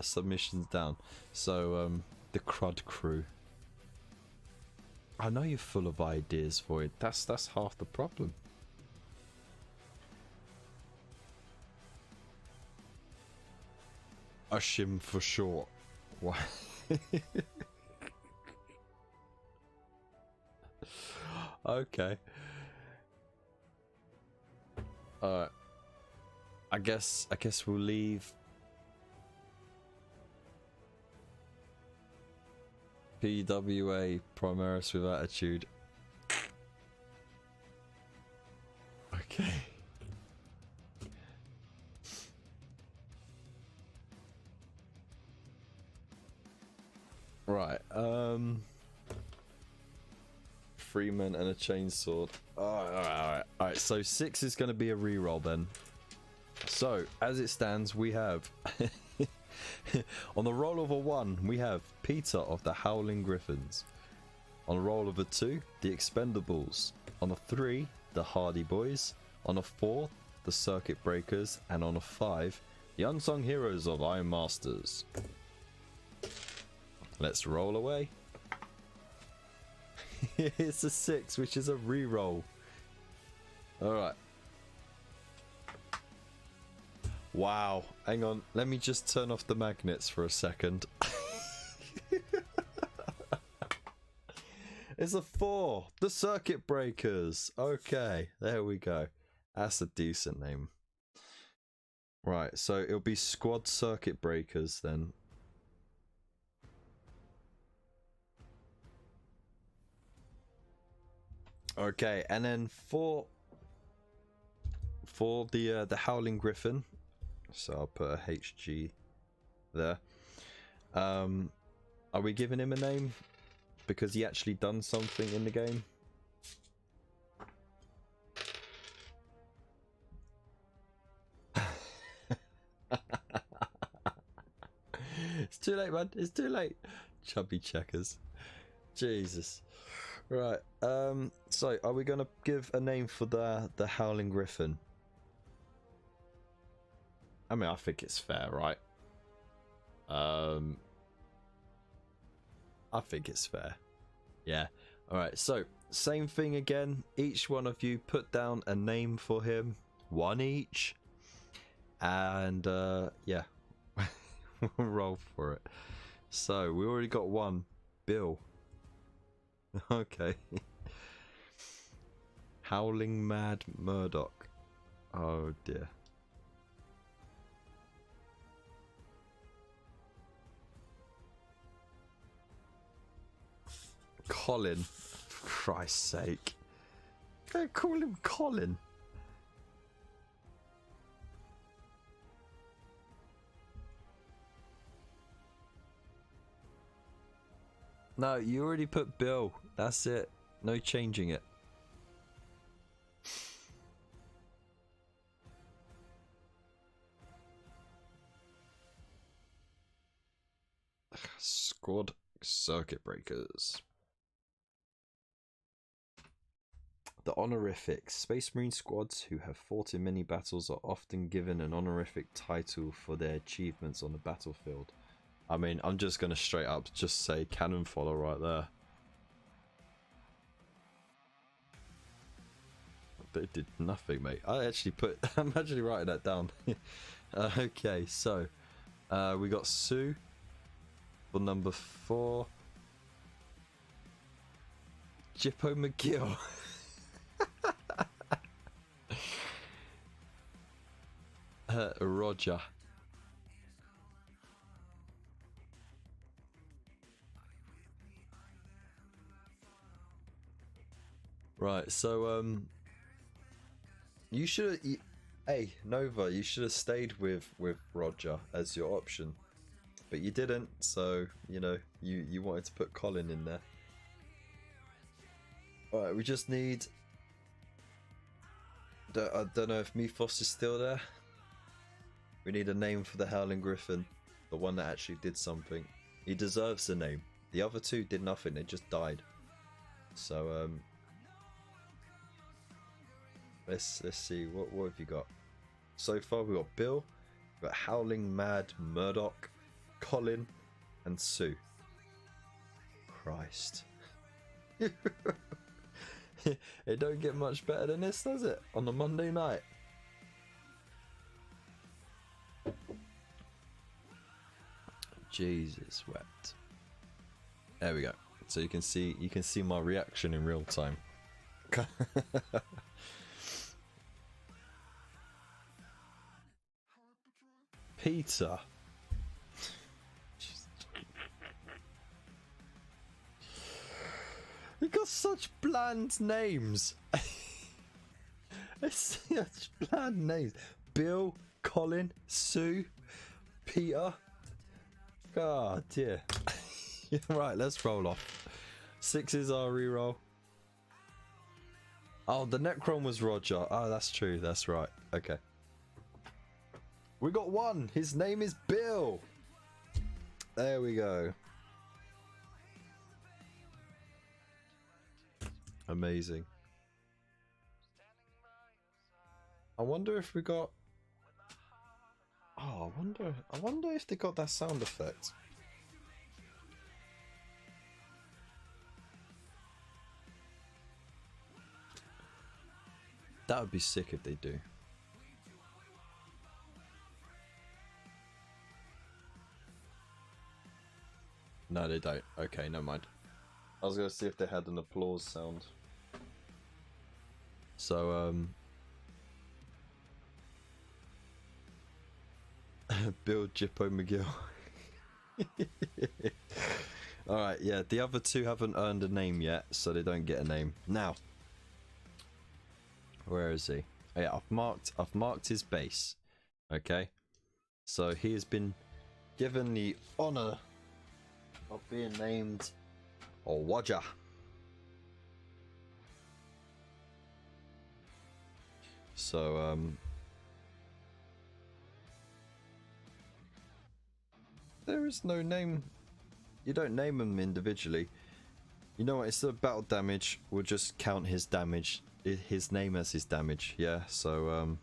submissions down. So the Crud Crew. I know you're full of ideas for it. That's half the problem. Ashim for short. Why? Okay. Alright. I guess we'll leave PWA Primaris with attitude. Okay. Right, Freeman and a chainsword. Alright, so 6 is going to be a reroll then. So, as it stands, we have on the roll of a 1, we have Peter of the Howling Griffins. On a roll of a 2, the Expendables. On a 3, the Hardy Boys. On a 4, the Circuit Breakers. And on a 5, the Unsung Heroes of Iron Masters. Let's roll away. It's a 6, which is a reroll. Alright. Wow. Hang on. Let me just turn off the magnets for a second. It's a 4. The Circuit Breakers. Okay. There we go. That's a decent name. Right. So it'll be Squad Circuit Breakers then. Okay, and then for the Howling Griffin, so I'll put a HG there. Are we giving him a name because he actually done something in the game? It's too late, man. It's too late. Chubby Checkers. Jesus. Right, so are we gonna give a name for the Howling Griffin? I mean, I think it's fair, right? I think it's fair. Yeah. Alright, so same thing again. Each one of you put down a name for him. 1 each. And yeah. We'll roll for it. So we already got 1. Bill. Okay. Howling Mad Murdoch. Oh dear. Colin. For Christ's sake. Don't call him Colin. No, you already put Bill. That's it. No changing it. Squad Circuit Breakers. The honorifics. Space Marine squads who have fought in many battles are often given an honorific title for their achievements on the battlefield. I mean, I'm just going to straight up just say Cannon Follow right there. They did nothing, mate. I actually I'm actually writing that down. Okay, so we got Sue for number 4. Jippo McGill. Roger. Right, so you should, hey Nova, you should have stayed with Roger as your option, but you didn't. So you know you wanted to put Colin in there. Alright, we just need... I don't know if Mythos is still there. We need a name for the Howling Griffin. The one that actually did something. He deserves a name. The other two did nothing, they just died. So, let's see, what have you got? So far we've got Bill, we've got Howling, Mad, Murdoch, Colin, and Sue. Christ. It don't get much better than this, does it? On a Monday night. Jesus wept. There we go. So you can see my reaction in real time. Peter. You got such bland names. It's such bland names. Bill, Colin, Sue, Peter. God dear. Right, let's roll off. 6 is our reroll. Oh, the Necron was Roger. Oh, that's true. That's right. Okay. We got 1. His name is Bill. There we go. Amazing. I wonder if we got... Oh, I wonder if they got that sound effect. That would be sick if they do. No, they don't. Okay, never mind. I was gonna see if they had an applause sound. So, Bill Jippo McGill. Alright, yeah, the other two haven't earned a name yet, so they don't get a name. Now, where is he? Oh, yeah, I've marked his base. Okay. So he has been given the honor of being named Roger. So there is no name. You don't name them individually. You know what? It's the battle damage. We'll just count his damage. His name as his damage. Yeah. So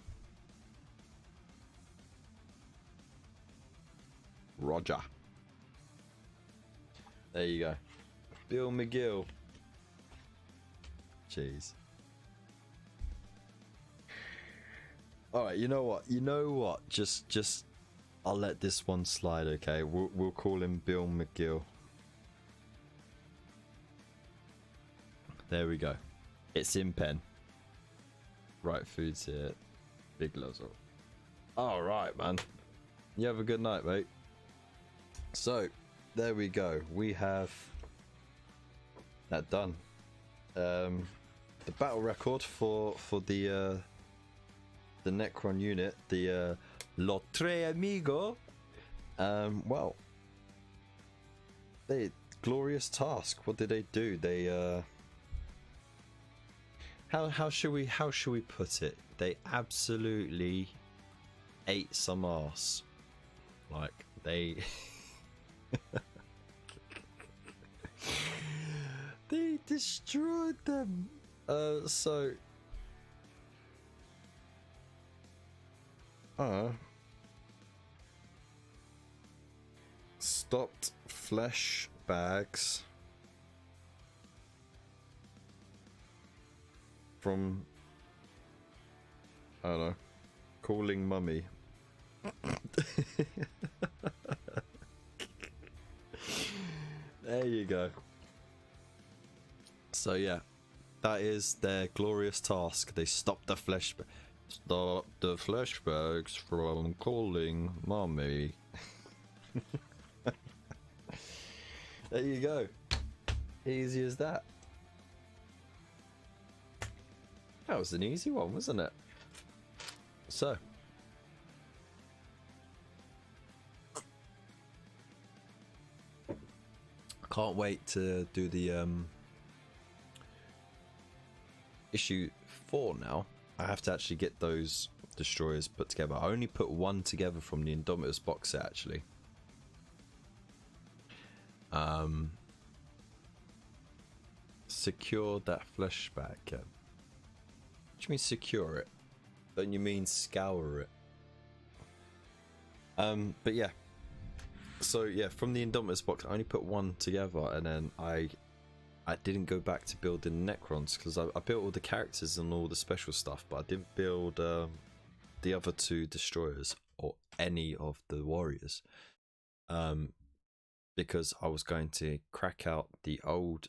Roger. There you go. Bill McGill. Jeez. Alright, you know what? Just I'll let this one slide, okay? We'll call him Bill McGill. There we go. It's in pen. Right foods here. Big Luzzle. Alright, man. You have a good night, mate. So, there we go. We have that done. The battle record for the Necron unit, the Lo Tre Amigo. Well, they glorious task. What did they do? They how should we put it? They absolutely ate some ass. Like they they destroyed them. So stopped flesh bags from, I don't know, calling mummy. There you go. So yeah, that is their glorious task. They stopped the flesh bags from calling mommy. There you go. Easy as that. That was an easy one, wasn't it? So can't wait to do the issue 4 now. I have to actually get those destroyers put together. I only put one together from the Indomitus box set, actually. Secure that flashback. What do you mean secure it? Don't you mean scour it? But yeah. So yeah, from the Indomitus box, I only put one together, and then I didn't go back to building Necrons because I built all the characters and all the special stuff, but I didn't build the other 2 destroyers or any of the warriors, because I was going to crack out the old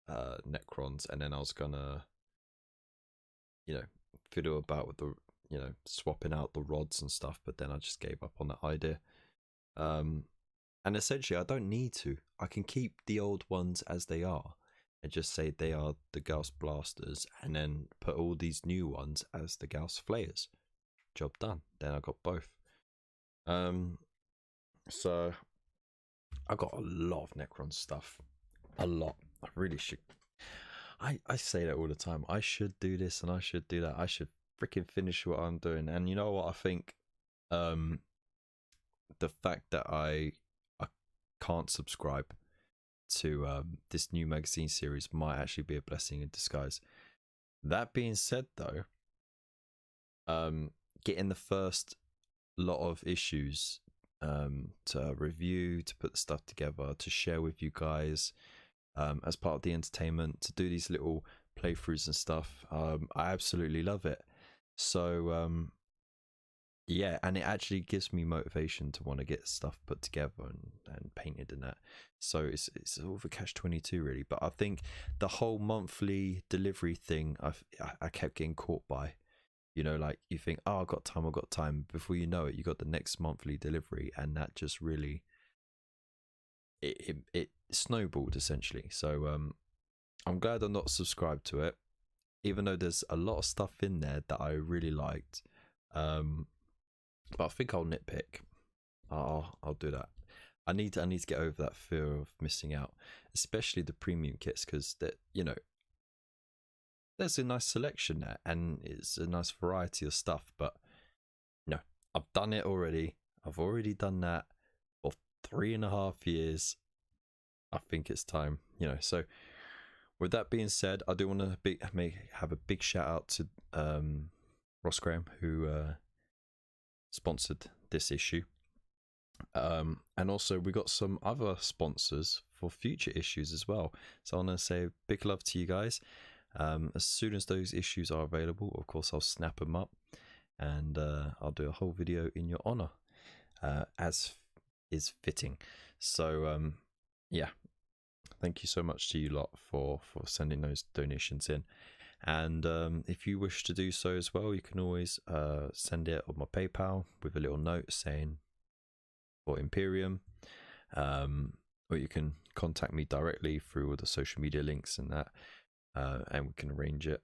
Necrons, and then I was gonna, you know, fiddle about with the, you know, swapping out the rods and stuff, but then I just gave up on that idea. And essentially I don't need to. I can keep the old ones as they are and just say they are the Gauss Blasters, and then put all these new ones as the Gauss Flayers. Job done. Then I got both. So I got a lot of Necron stuff. A lot. I really should. I say that all the time. I should do this and I should do that. I should freaking finish what I'm doing. And you know what? I think the fact that I can't subscribe to this new magazine series might actually be a blessing in disguise. That being said, though, getting the first lot of issues to review, to put the stuff together, to share with you guys as part of the entertainment, to do these little playthroughs and stuff, I absolutely love it. So yeah, and it actually gives me motivation to want to get stuff put together and painted and that. So it's sort of a catch-22 really. But I think the whole monthly delivery thing, I kept getting caught by. You know, like you think, oh, I've got time. Before you know it, you got the next monthly delivery, and that just really it snowballed essentially. So I'm glad I'm not subscribed to it, even though there's a lot of stuff in there that I really liked. But I think I'll nitpick. I'll do that. I need to get over that fear of missing out, especially the premium kits, because that, you know, there's a nice selection there and it's a nice variety of stuff. But no, I've done it already. I've already done that for 3.5 years. I think it's time, you know. So with that being said, I do want to have a big shout out to Ross Graham, who sponsored this issue, and also we got some other sponsors for future issues as well. So I want to say big love to you guys. As soon as those issues are available, of course I'll snap them up, and I'll do a whole video in your honor, as is fitting. So yeah, thank you so much to you lot for sending those donations in. And if you wish to do so as well, you can always send it on my PayPal with a little note saying for Imperium, or you can contact me directly through all the social media links and that, and we can arrange it.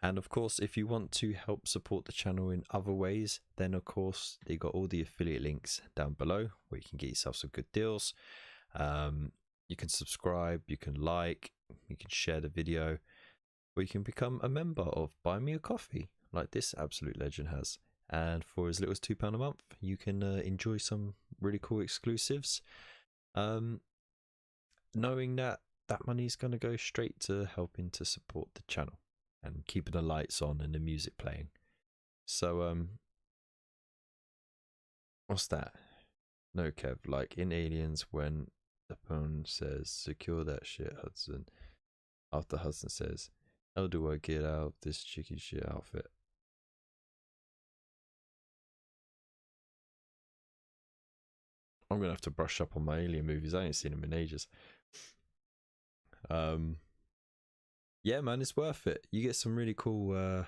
And of course, if you want to help support the channel in other ways, then of course they got all the affiliate links down below where you can get yourself some good deals. You can subscribe, you can like, you can share the video, or you can become a member of Buy Me a Coffee, like this absolute legend has. And for as little as £2 a month, you can enjoy some really cool exclusives, knowing that that money is going to go straight to helping to support the channel and keeping the lights on and the music playing. So what's that? No, Kev, like in Aliens when the phone says secure that shit, Hudson, after Hudson says, how do I get out of this chicken shit outfit? I'm gonna have to brush up on my Alien movies. I ain't seen them in ages. Yeah, man, it's worth it. You get some really cool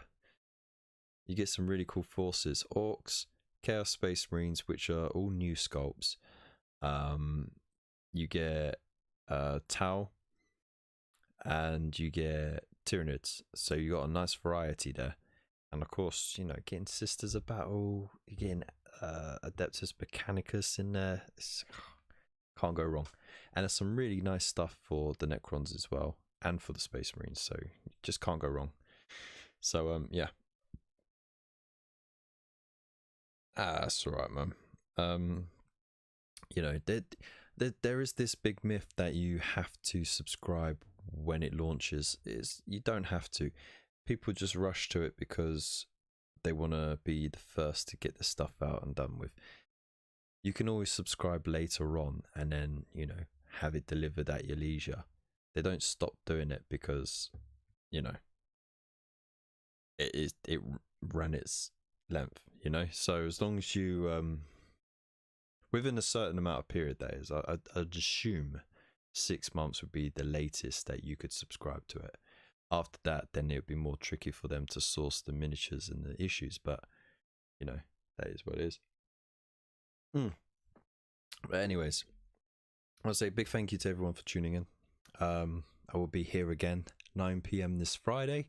forces. Orcs, Chaos Space Marines, which are all new sculpts. You get Tau, and you get Tyranids. So you got a nice variety there. And of course, you know, getting Sisters of Battle, you're getting Adeptus Mechanicus in there. Can't go wrong. And there's some really nice stuff for the Necrons as well, and for the Space Marines, so just can't go wrong. So yeah. That's all right, man. You know, there is this big myth that you have to subscribe when it launches. Is you don't have to. People just rush to it because they want to be the first to get the stuff out and done with. You can always subscribe later on and then, you know, have it delivered at your leisure. They don't stop doing it because, you know, it ran its length, you know. So as long as you within a certain amount of period, that is, I'd assume 6 months would be the latest that you could subscribe to it. After that, then it would be more tricky for them to source the miniatures and the issues, but you know, that is what it is. But anyways, I'll say a big thank you to everyone for tuning in. I will be here again 9 p.m. this Friday,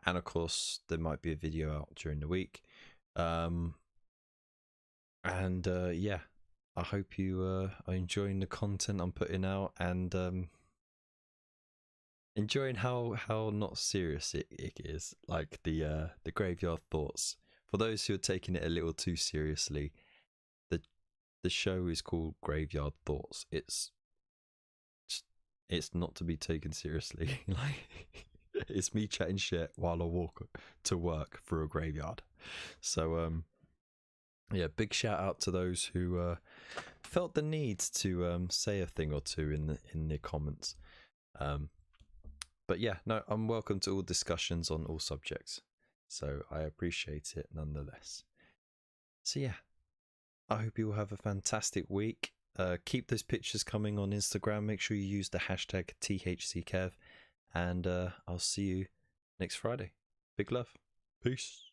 and of course there might be a video out during the week. Yeah, I hope you are enjoying the content I'm putting out, and enjoying how not serious it is, like the graveyard thoughts. For those who are taking it a little too seriously, the show is called Graveyard Thoughts. It's not to be taken seriously. Like, it's me chatting shit while I walk to work through a graveyard. So yeah, big shout out to those who felt the need to say a thing or two in the comments. But yeah, no, I'm welcome to all discussions on all subjects, so I appreciate it nonetheless. So yeah, I hope you all have a fantastic week. Keep those pictures coming on Instagram. Make sure you use the hashtag THCKev, and I'll see you next Friday. Big love. Peace.